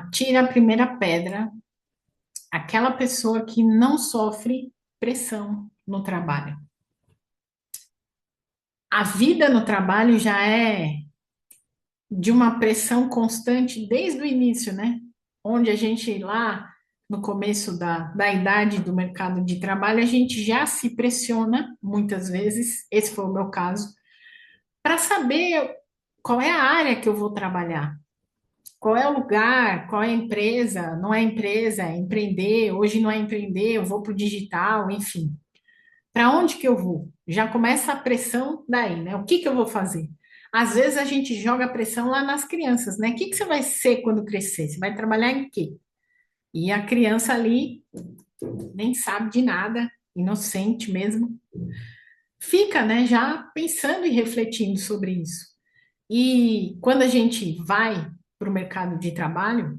Atira a primeira pedra aquela pessoa que não sofre pressão no trabalho. A vida no trabalho já é de uma pressão constante desde o início, né? Onde a gente lá no começo da idade do mercado de trabalho, a gente já se pressiona muitas vezes, esse foi o meu caso, para saber qual é a área que eu vou trabalhar. Qual é o lugar? Qual é a empresa? Não é empresa, é empreender. Hoje não é empreender, eu vou para o digital, enfim. Para onde que eu vou? Já começa a pressão daí, né? O que que eu vou fazer? Às vezes a gente joga a pressão lá nas crianças, né? O que que você vai ser quando crescer? Você vai trabalhar em quê? E a criança ali nem sabe de nada, inocente mesmo, fica, né, já pensando e refletindo sobre isso. E quando a gente vai para o mercado de trabalho,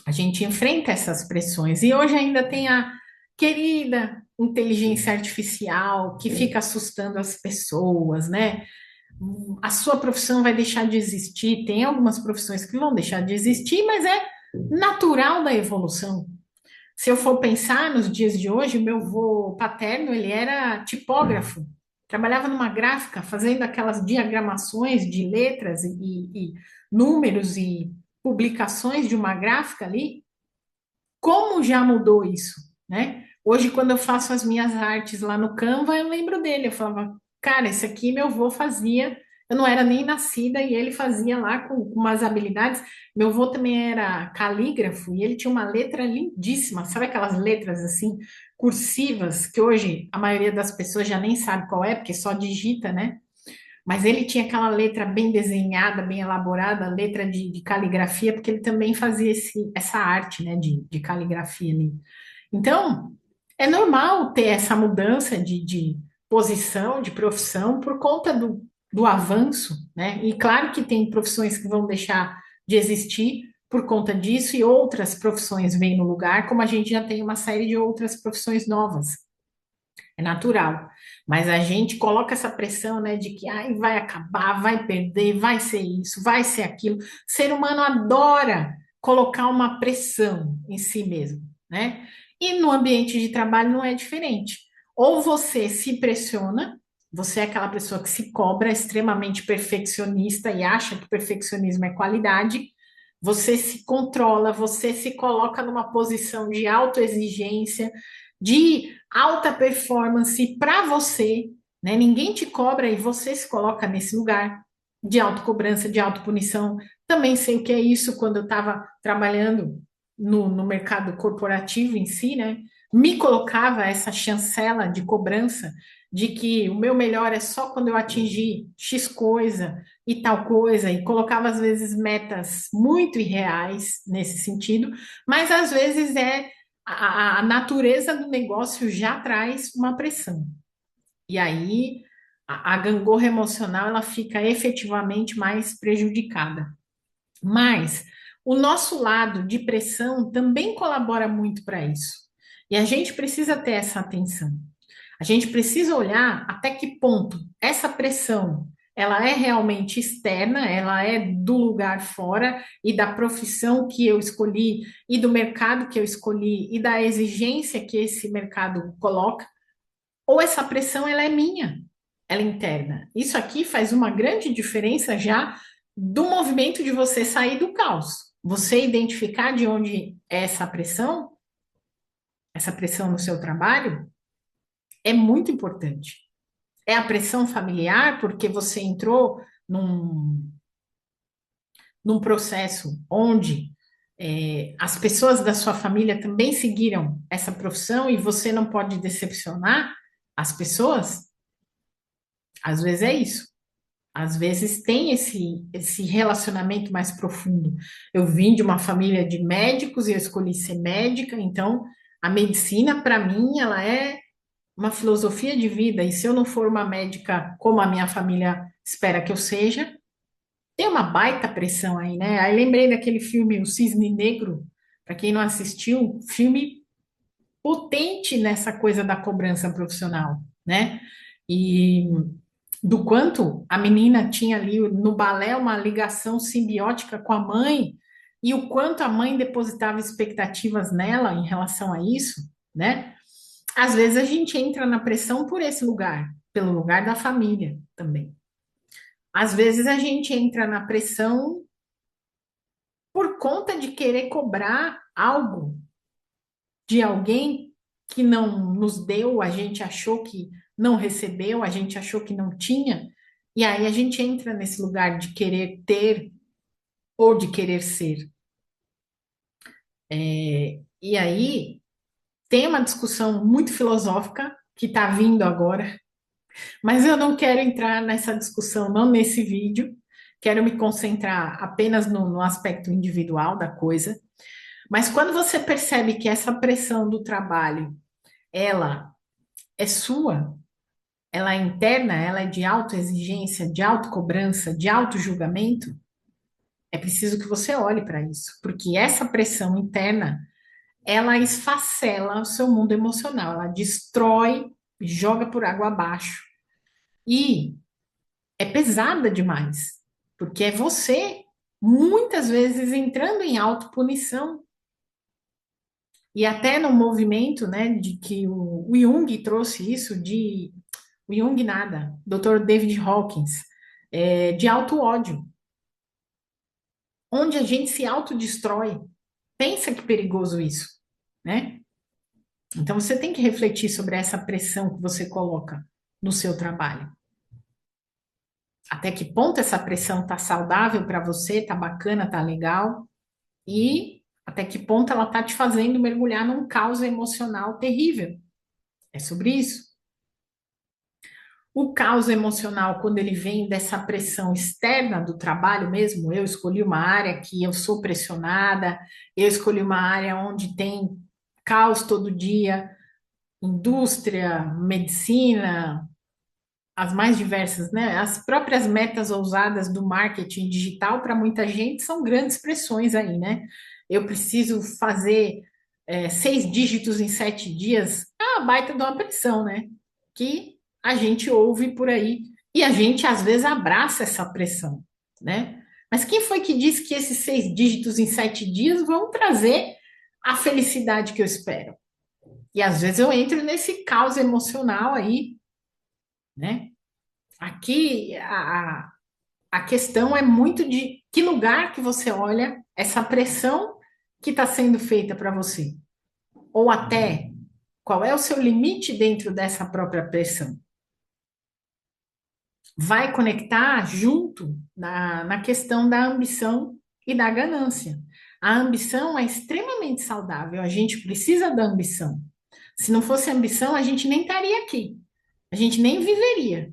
a gente enfrenta essas pressões. E hoje ainda tem a querida inteligência artificial que fica assustando as pessoas, né? A sua profissão vai deixar de existir. Tem algumas profissões que vão deixar de existir, mas é natural da evolução. Se eu for pensar nos dias de hoje, o meu avô paterno, ele era tipógrafo, trabalhava numa gráfica, fazendo aquelas diagramações de letras e números e publicações de uma gráfica ali. Como já mudou isso, né? Hoje, quando eu faço as minhas artes lá no Canva, eu lembro dele. Eu falava, cara, esse aqui meu avô fazia. Eu não era nem nascida e ele fazia lá com umas habilidades. Meu avô também era calígrafo e ele tinha uma letra lindíssima. Sabe aquelas letras assim, cursivas, que hoje a maioria das pessoas já nem sabe qual é, porque só digita, né? Mas ele tinha aquela letra bem desenhada, bem elaborada, letra de caligrafia, porque ele também fazia essa arte, né, de caligrafia ali. Então, é normal ter essa mudança de posição, de profissão, por conta do avanço, né? E claro que tem profissões que vão deixar de existir por conta disso, e outras profissões vêm no lugar, como a gente já tem uma série de outras profissões novas. É natural. Mas a gente coloca essa pressão, né, de que ai, vai acabar, vai perder, vai ser isso, vai ser aquilo. O ser humano adora colocar uma pressão em si mesmo, né? E no ambiente de trabalho não é diferente. Ou você se pressiona, você é aquela pessoa que se cobra, extremamente perfeccionista e acha que perfeccionismo é qualidade. Você se controla, você se coloca numa posição de autoexigência, de alta performance para você, né? Ninguém te cobra e você se coloca nesse lugar de autocobrança, de autopunição. Também sei o que é isso quando eu estava trabalhando no mercado corporativo em si, né? Me colocava essa chancela de cobrança de que o meu melhor é só quando eu atingir X coisa e tal coisa, e colocava às vezes metas muito irreais nesse sentido, mas às vezes a natureza do negócio já traz uma pressão. E aí a gangorra emocional ela fica efetivamente mais prejudicada. Mas o nosso lado de pressão também colabora muito para isso. E a gente precisa ter essa atenção. A gente precisa olhar até que ponto essa pressão ela é realmente externa, ela é do lugar fora e da profissão que eu escolhi e do mercado que eu escolhi e da exigência que esse mercado coloca, ou essa pressão ela é minha, ela é interna. Isso aqui faz uma grande diferença já do movimento de você sair do caos. Você identificar de onde é essa pressão no seu trabalho, é muito importante. É a pressão familiar, porque você entrou num processo onde as pessoas da sua família também seguiram essa profissão e você não pode decepcionar as pessoas? Às vezes é isso. Às vezes tem esse relacionamento mais profundo. Eu vim de uma família de médicos e eu escolhi ser médica, então a medicina, para mim, ela é uma filosofia de vida. E se eu não for uma médica como a minha família espera que eu seja, tem uma baita pressão aí, né? Aí lembrei daquele filme O Cisne Negro, para quem não assistiu, filme potente nessa coisa da cobrança profissional, né? E do quanto a menina tinha ali no balé uma ligação simbiótica com a mãe, e o quanto a mãe depositava expectativas nela em relação a isso, né? Às vezes a gente entra na pressão por esse lugar, pelo lugar da família também. Às vezes a gente entra na pressão por conta de querer cobrar algo de alguém que não nos deu, a gente achou que não recebeu, a gente achou que não tinha, e aí a gente entra nesse lugar de querer ter ou de querer ser. E aí tem uma discussão muito filosófica que está vindo agora, mas eu não quero entrar nessa discussão, não nesse vídeo. Quero me concentrar apenas no aspecto individual da coisa. Mas quando você percebe que essa pressão do trabalho, ela é sua, ela é interna, ela é de autoexigência, de autocobrança, de autojulgamento, é preciso que você olhe para isso, porque essa pressão interna, ela esfacela o seu mundo emocional, ela destrói, joga por água abaixo e é pesada demais, porque é você muitas vezes entrando em autopunição. E até no movimento, né, de que o Jung trouxe isso de o Jung nada, Dr. David Hawkins, de auto-ódio, onde a gente se autodestrói. Pensa que perigoso isso, né? Então você tem que refletir sobre essa pressão que você coloca no seu trabalho. Até que ponto essa pressão tá saudável para você, tá bacana, tá legal, e até que ponto ela tá te fazendo mergulhar num caos emocional terrível. É sobre isso. O caos emocional, quando ele vem dessa pressão externa do trabalho mesmo, eu escolhi uma área que eu sou pressionada, eu escolhi uma área onde tem caos todo dia, indústria, medicina, as mais diversas, né? As próprias metas ousadas do marketing digital, para muita gente, são grandes pressões aí, né? Eu preciso fazer 6 dígitos em 7 dias, é uma baita de uma pressão, né? Que a gente ouve por aí e a gente às vezes abraça essa pressão, né? Mas quem foi que disse que esses 6 dígitos em 7 dias vão trazer a felicidade que eu espero? E às vezes eu entro nesse caos emocional aí, né? Aqui a questão é muito de que lugar que você olha essa pressão que está sendo feita para você, ou até qual é o seu limite dentro dessa própria pressão. Vai conectar junto na questão da ambição e da ganância. A ambição é extremamente saudável, a gente precisa da ambição. Se não fosse ambição, a gente nem estaria aqui, a gente nem viveria.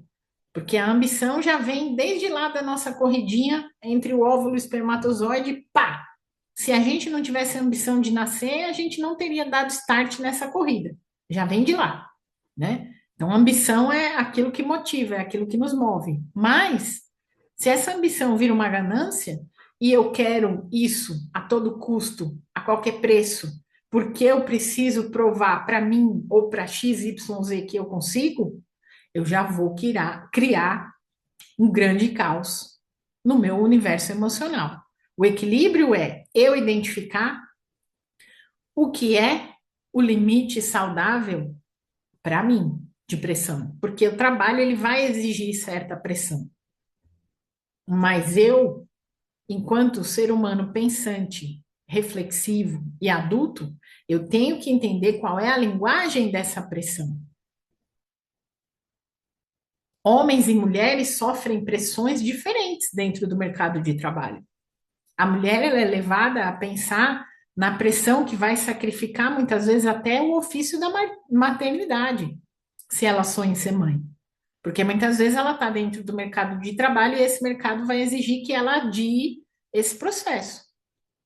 Porque a ambição já vem desde lá da nossa corridinha entre o óvulo e o espermatozoide, pá! Se a gente não tivesse a ambição de nascer, a gente não teria dado start nessa corrida. Já vem de lá, né? Então, a ambição é aquilo que motiva, é aquilo que nos move. Mas, se essa ambição vira uma ganância, e eu quero isso a todo custo, a qualquer preço, porque eu preciso provar para mim ou para X, Y, Z que eu consigo, eu já vou criar um grande caos no meu universo emocional. O equilíbrio é eu identificar o que é o limite saudável para mim de pressão, porque o trabalho ele vai exigir certa pressão. Mas eu, enquanto ser humano pensante, reflexivo e adulto, eu tenho que entender qual é a linguagem dessa pressão. Homens e mulheres sofrem pressões diferentes dentro do mercado de trabalho. A mulher ela é levada a pensar na pressão que vai sacrificar muitas vezes até o ofício da maternidade, se ela sonha em ser mãe. Porque muitas vezes ela está dentro do mercado de trabalho e esse mercado vai exigir que ela adie esse processo.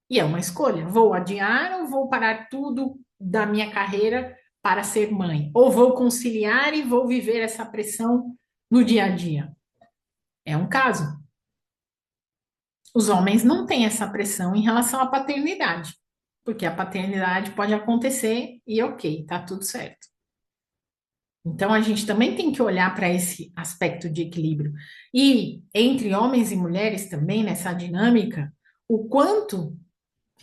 E é uma escolha: vou adiar ou vou parar tudo da minha carreira para ser mãe? Ou vou conciliar e vou viver essa pressão no dia a dia? É um caso. Os homens não têm essa pressão em relação à paternidade, porque a paternidade pode acontecer e ok, tá tudo certo. Então a gente também tem que olhar para esse aspecto de equilíbrio. E entre homens e mulheres também, nessa dinâmica, o quanto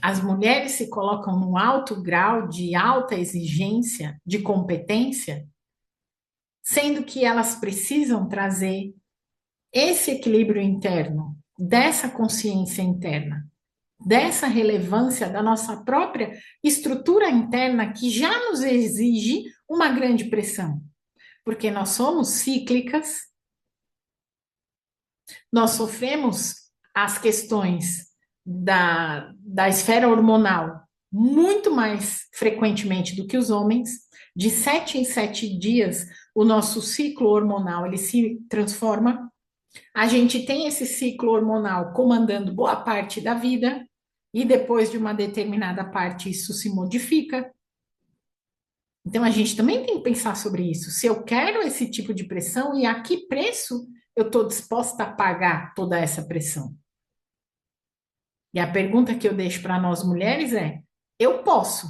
As mulheres se colocam num alto grau de alta exigência, de competência, sendo que elas precisam trazer esse equilíbrio interno, dessa consciência interna, dessa relevância da nossa própria estrutura interna que já nos exige uma grande pressão, porque nós somos cíclicas, nós sofremos as questões da esfera hormonal muito mais frequentemente do que os homens. De 7 em 7 dias, o nosso ciclo hormonal ele se transforma. A gente tem esse ciclo hormonal comandando boa parte da vida, e depois de uma determinada parte isso se modifica. Então a gente também tem que pensar sobre isso. Se eu quero esse tipo de pressão e a que preço eu estou disposta a pagar toda essa pressão? E a pergunta que eu deixo para nós mulheres é: eu posso,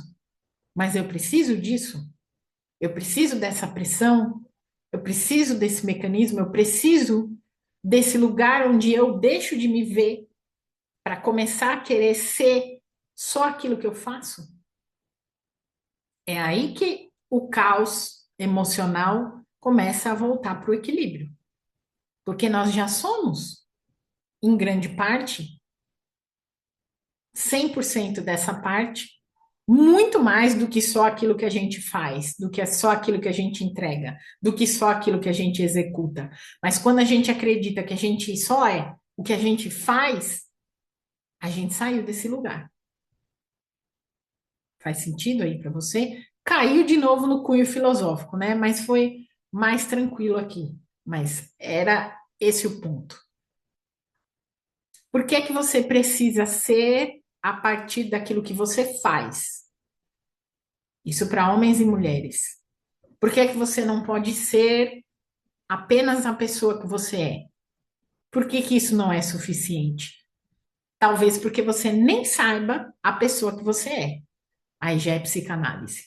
mas eu preciso disso? Eu preciso dessa pressão? Eu preciso desse mecanismo? Eu preciso desse lugar onde eu deixo de me ver para começar a querer ser só aquilo que eu faço? É aí que o caos emocional começa a voltar para o equilíbrio, porque nós já somos, em grande parte, 100% dessa parte, muito mais do que só aquilo que a gente faz, do que é só aquilo que a gente entrega, do que só aquilo que a gente executa. Mas quando a gente acredita que a gente só é o que a gente faz, a gente saiu desse lugar. Faz sentido aí para você? Caiu de novo no cunho filosófico, né? Mas foi mais tranquilo aqui. Mas era esse o ponto. Por que é que você precisa ser a partir daquilo que você faz? Isso para homens e mulheres. Por que é que você não pode ser apenas a pessoa que você é? Por que que isso não é suficiente? Talvez porque você nem saiba a pessoa que você é. Aí já é psicanálise.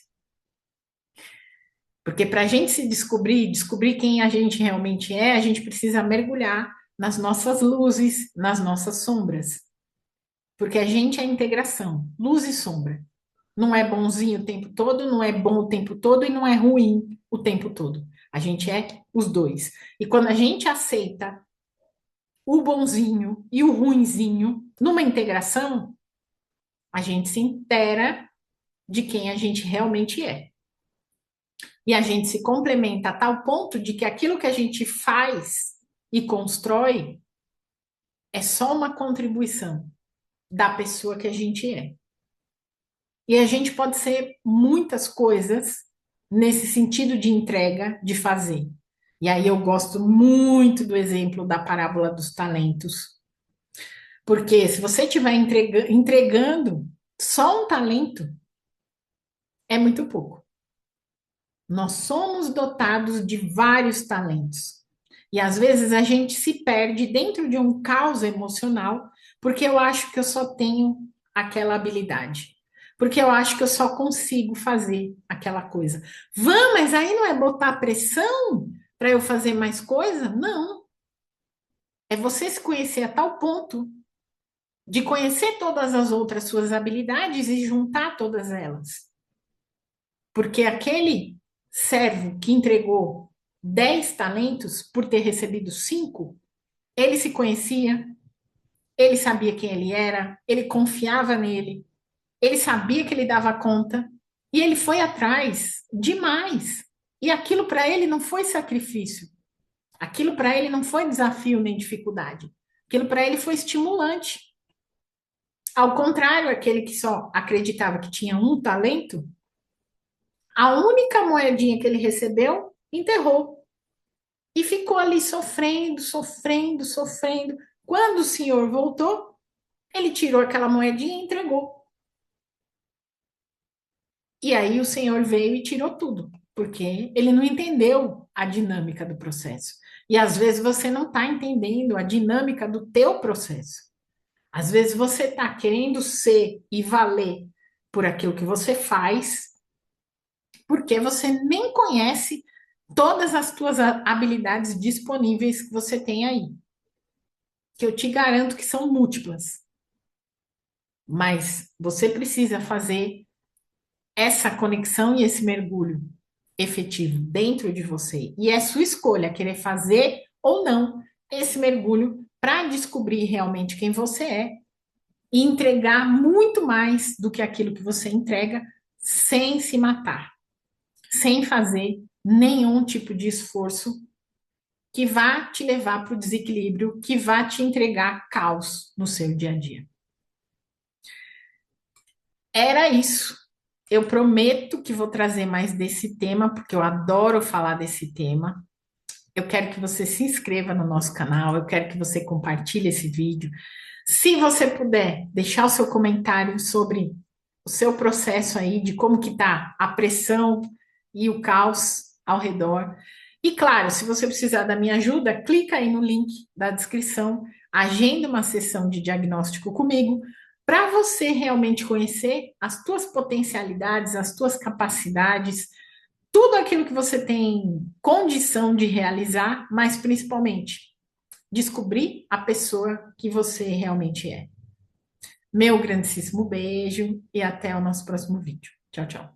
Porque para a gente se descobrir, descobrir quem a gente realmente é, a gente precisa mergulhar nas nossas luzes, nas nossas sombras. Porque a gente é integração, luz e sombra. Não é bonzinho o tempo todo, não é bom o tempo todo e não é ruim o tempo todo. A gente é os dois. E quando a gente aceita o bonzinho e o ruinzinho numa integração, a gente se inteira de quem a gente realmente é. E a gente se complementa a tal ponto de que aquilo que a gente faz e constrói é só uma contribuição da pessoa que a gente é. E a gente pode ser muitas coisas nesse sentido de entrega, de fazer. E aí eu gosto muito do exemplo da parábola dos talentos. Porque se você estiver entregando só um talento, é muito pouco. Nós somos dotados de vários talentos. E às vezes a gente se perde dentro de um caos emocional, porque eu acho que eu só tenho aquela habilidade. Porque eu acho que eu só consigo fazer aquela coisa. Vã, mas aí não é botar pressão para eu fazer mais coisa? Não. É você se conhecer a tal ponto de conhecer todas as outras suas habilidades e juntar todas elas. Porque aquele servo que entregou 10 talentos por ter recebido 5, ele se conhecia, ele sabia quem ele era, ele confiava nele, ele sabia que ele dava conta e ele foi atrás demais. E aquilo para ele não foi sacrifício, aquilo para ele não foi desafio nem dificuldade, aquilo para ele foi estimulante. Ao contrário, aquele que só acreditava que tinha um talento, a única moedinha que ele recebeu, enterrou. E ficou ali sofrendo, sofrendo, sofrendo. Quando o senhor voltou, ele tirou aquela moedinha e entregou. E aí o senhor veio e tirou tudo, porque ele não entendeu a dinâmica do processo. E às vezes você não está entendendo a dinâmica do teu processo. Às vezes você está querendo ser e valer por aquilo que você faz, porque você nem conhece todas as tuas habilidades disponíveis que você tem aí, que eu te garanto que são múltiplas. mas você precisa fazer essa conexão e esse mergulho efetivo dentro de você. E é sua escolha querer fazer ou não esse mergulho para descobrir realmente quem você é e entregar muito mais do que aquilo que você entrega sem se matar, sem fazer nenhum tipo de esforço que vá te levar para o desequilíbrio, que vá te entregar caos no seu dia a dia. Era isso. Eu prometo que vou trazer mais desse tema, porque eu adoro falar desse tema. Eu quero que você se inscreva no nosso canal, eu quero que você compartilhe esse vídeo. Se você puder deixar o seu comentário sobre o seu processo aí, de como que tá a pressão e o caos ao redor. E claro, se você precisar da minha ajuda, clica aí no link da descrição, agenda uma sessão de diagnóstico comigo, para você realmente conhecer as tuas potencialidades, as tuas capacidades, tudo aquilo que você tem condição de realizar, mas principalmente descobrir a pessoa que você realmente é. Meu grandíssimo beijo e até o nosso próximo vídeo. Tchau, tchau.